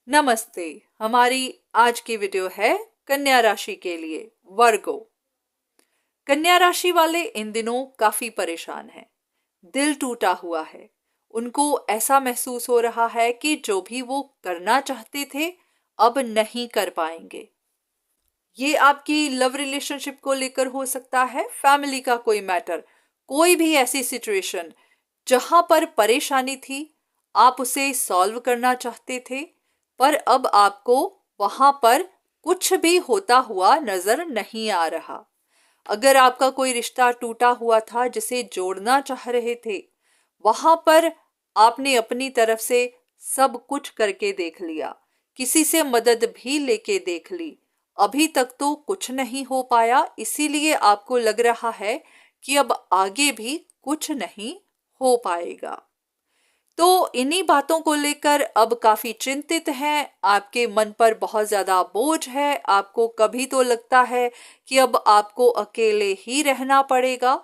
नमस्ते। हमारी आज की वीडियो है कन्या राशि के लिए, वर्गो। कन्या राशि वाले इन दिनों काफी परेशान हैं, दिल टूटा हुआ है। उनको ऐसा महसूस हो रहा है कि जो भी वो करना चाहते थे अब नहीं कर पाएंगे। ये आपकी लव रिलेशनशिप को लेकर हो सकता है, फैमिली का कोई मैटर, कोई भी ऐसी सिचुएशन जहां पर परेशानी थी, आप उसे सॉल्व करना चाहते थे, पर अब आपको वहां पर कुछ भी होता हुआ नजर नहीं आ रहा। अगर आपका कोई रिश्ता टूटा हुआ था जिसे जोड़ना चाह रहे थे, वहां पर आपने अपनी तरफ से सब कुछ करके देख लिया, किसी से मदद भी लेके देख ली, अभी तक तो कुछ नहीं हो पाया। इसीलिए आपको लग रहा है कि अब आगे भी कुछ नहीं हो पाएगा। तो इन्हीं बातों को लेकर अब काफी चिंतित हैं, आपके मन पर बहुत ज्यादा बोझ है। आपको कभी तो लगता है कि अब आपको अकेले ही रहना पड़ेगा,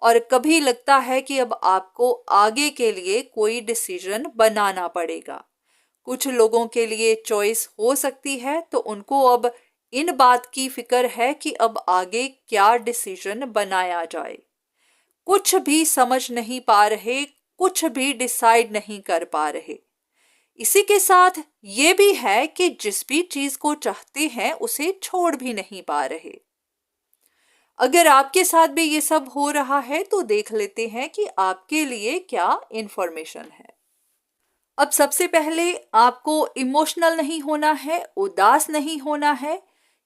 और कभी लगता है कि अब आपको आगे के लिए कोई डिसीजन बनाना पड़ेगा। कुछ लोगों के लिए चॉइस हो सकती है, तो उनको अब इन बात की फिक्र है कि अब आगे क्या डिसीजन बनाया जाए। कुछ भी समझ नहीं पा रहे, कुछ भी डिसाइड नहीं कर पा रहे। इसी के साथ ये भी है कि जिस भी चीज को चाहते हैं उसे छोड़ भी नहीं पा रहे। अगर आपके साथ भी ये सब हो रहा है तो देख लेते हैं कि आपके लिए क्या इंफॉर्मेशन है। अब सबसे पहले आपको इमोशनल नहीं होना है, उदास नहीं होना है,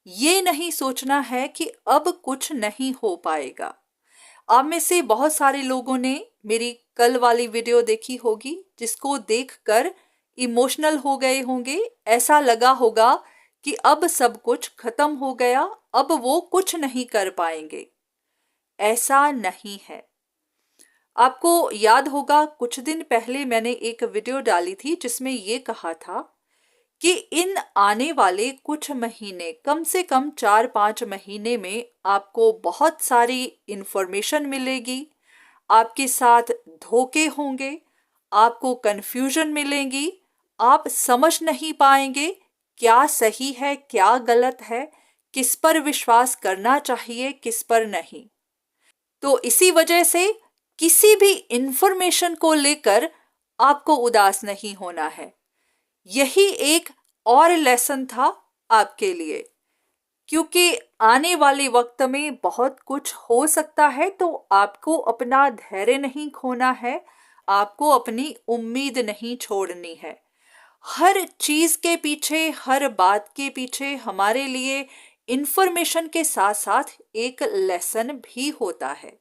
ये नहीं सोचना है कि अब कुछ नहीं हो पाएगा। आप में से बहुत सारे लोगों ने मेरी कल वाली वीडियो देखी होगी, जिसको देखकर इमोशनल हो गए होंगे। ऐसा लगा होगा कि अब सब कुछ खत्म हो गया, अब वो कुछ नहीं कर पाएंगे। ऐसा नहीं है। आपको याद होगा कुछ दिन पहले मैंने एक वीडियो डाली थी जिसमें ये कहा था कि इन आने वाले कुछ महीने, कम से कम 4-5 महीने में आपको बहुत सारी इंफॉर्मेशन मिलेगी, आपके साथ धोखे होंगे, आपको कंफ्यूजन मिलेगी, आप समझ नहीं पाएंगे क्या सही है क्या गलत है, किस पर विश्वास करना चाहिए किस पर नहीं। तो इसी वजह से किसी भी इंफॉर्मेशन को लेकर आपको उदास नहीं होना है। यही एक और लेसन था आपके लिए, क्योंकि आने वाले वक्त में बहुत कुछ हो सकता है, तो आपको अपना धैर्य नहीं खोना है, आपको अपनी उम्मीद नहीं छोड़नी है। हर चीज के पीछे, हर बात के पीछे हमारे लिए इंफॉर्मेशन के साथ साथ एक लेसन भी होता है।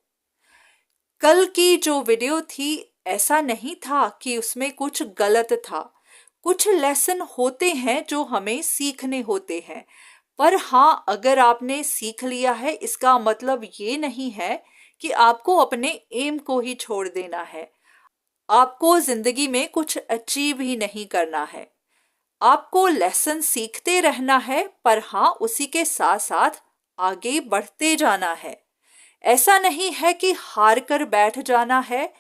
कल की जो वीडियो थी, ऐसा नहीं था कि उसमें कुछ गलत था। कुछ लेसन होते हैं जो हमें सीखने होते हैं, पर हाँ, अगर आपने सीख लिया है इसका मतलब ये नहीं है कि आपको अपने एम को ही छोड़ देना है। आपको जिंदगी में कुछ अचीव ही नहीं करना है। आपको लेसन सीखते रहना है, पर हाँ, उसी के साथ साथ आगे बढ़ते जाना है। ऐसा नहीं है कि हार कर बैठ जाना है,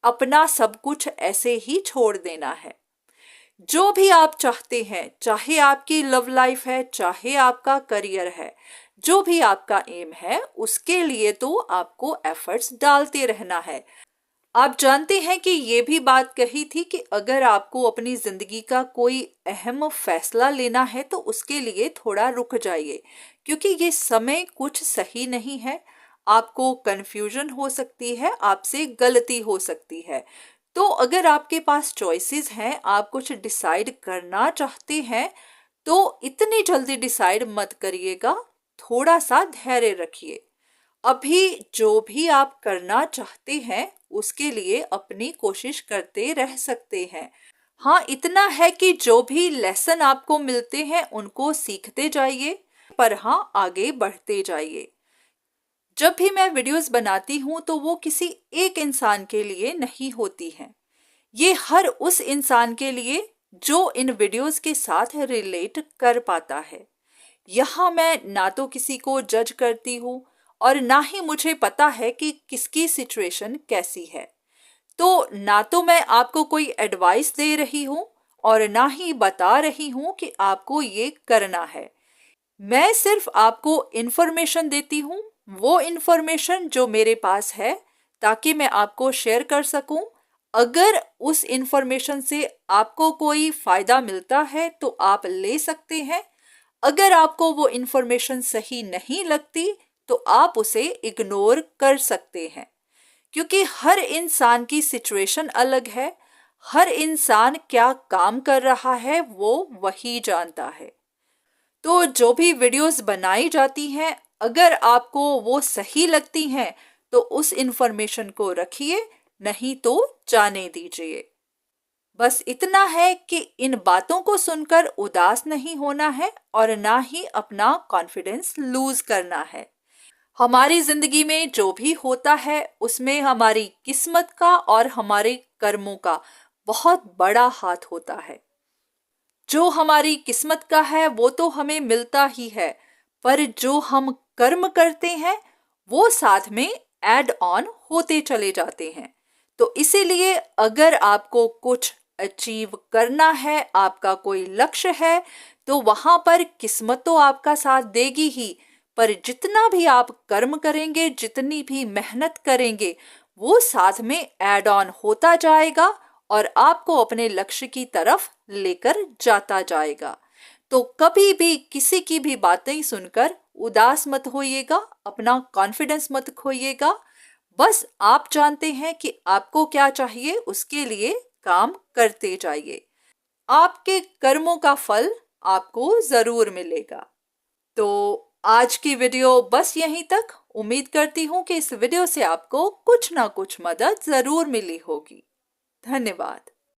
अपना सब कुछ ऐसे ही छोड़ देना है। जो भी आप चाहते हैं, चाहे आपकी लव लाइफ है, चाहे आपका करियर है, जो भी आपका एम है, उसके लिए तो आपको एफर्ट्स डालते रहना है। आप जानते हैं कि ये भी बात कही थी कि अगर आपको अपनी जिंदगी का कोई अहम फैसला लेना है तो उसके लिए थोड़ा रुक जाइए, क्योंकि ये समय कुछ सही नहीं है। आपको कंफ्यूजन हो सकती है, आपसे गलती हो सकती है। तो अगर आपके पास चॉइसेस हैं, आप कुछ डिसाइड करना चाहते हैं, तो इतनी जल्दी डिसाइड मत करिएगा, थोड़ा सा धैर्य रखिए। अभी जो भी आप करना चाहते हैं उसके लिए अपनी कोशिश करते रह सकते हैं। हाँ, इतना है कि जो भी लेसन आपको मिलते हैं उनको सीखते जाइए, पर हाँ, आगे बढ़ते जाइए। जब भी मैं वीडियोस बनाती हूँ तो वो किसी एक इंसान के लिए नहीं होती हैं। ये हर उस इंसान के लिए जो इन वीडियोस के साथ रिलेट कर पाता है। यहाँ मैं ना तो किसी को जज करती हूँ, और ना ही मुझे पता है कि किसकी सिचुएशन कैसी है। तो ना तो मैं आपको कोई एडवाइस दे रही हूँ, और ना ही बता रही हूं कि आपको ये करना है। मैं सिर्फ आपको इंफॉर्मेशन देती हूँ, वो इंफॉर्मेशन जो मेरे पास है, ताकि मैं आपको शेयर कर सकूं। अगर उस इंफॉर्मेशन से आपको कोई फायदा मिलता है तो आप ले सकते हैं। अगर आपको वो इंफॉर्मेशन सही नहीं लगती तो आप उसे इग्नोर कर सकते हैं, क्योंकि हर इंसान की सिचुएशन अलग है। हर इंसान क्या काम कर रहा है वो वही जानता है। तो जो भी वीडियोस बनाई जाती हैं, अगर आपको वो सही लगती हैं तो उस इंफॉर्मेशन को रखिए, नहीं तो जाने दीजिए। बस इतना है कि इन बातों को सुनकर उदास नहीं होना है और ना ही अपना कॉन्फिडेंस लूज करना है। हमारी जिंदगी में जो भी होता है उसमें हमारी किस्मत का और हमारे कर्मों का बहुत बड़ा हाथ होता है। जो हमारी किस्मत का है वो तो हमें मिलता ही है, पर जो हम कर्म करते हैं वो साथ में ऐड ऑन होते चले जाते हैं। तो इसीलिए अगर आपको कुछ अचीव करना है, आपका कोई लक्ष्य है, तो वहां पर किस्मत तो आपका साथ देगी ही, पर जितना भी आप कर्म करेंगे, जितनी भी मेहनत करेंगे, वो साथ में ऐड ऑन होता जाएगा और आपको अपने लक्ष्य की तरफ लेकर जाता जाएगा। तो कभी भी किसी की भी बातें सुनकर उदास मत होइएगा, अपना कॉन्फिडेंस मत खोइएगा। बस आप जानते हैं कि आपको क्या चाहिए, उसके लिए काम करते जाइए। आपके कर्मों का फल आपको जरूर मिलेगा। तो आज की वीडियो बस यहीं तक। उम्मीद करती हूँ कि इस वीडियो से आपको कुछ ना कुछ मदद जरूर मिली होगी। धन्यवाद।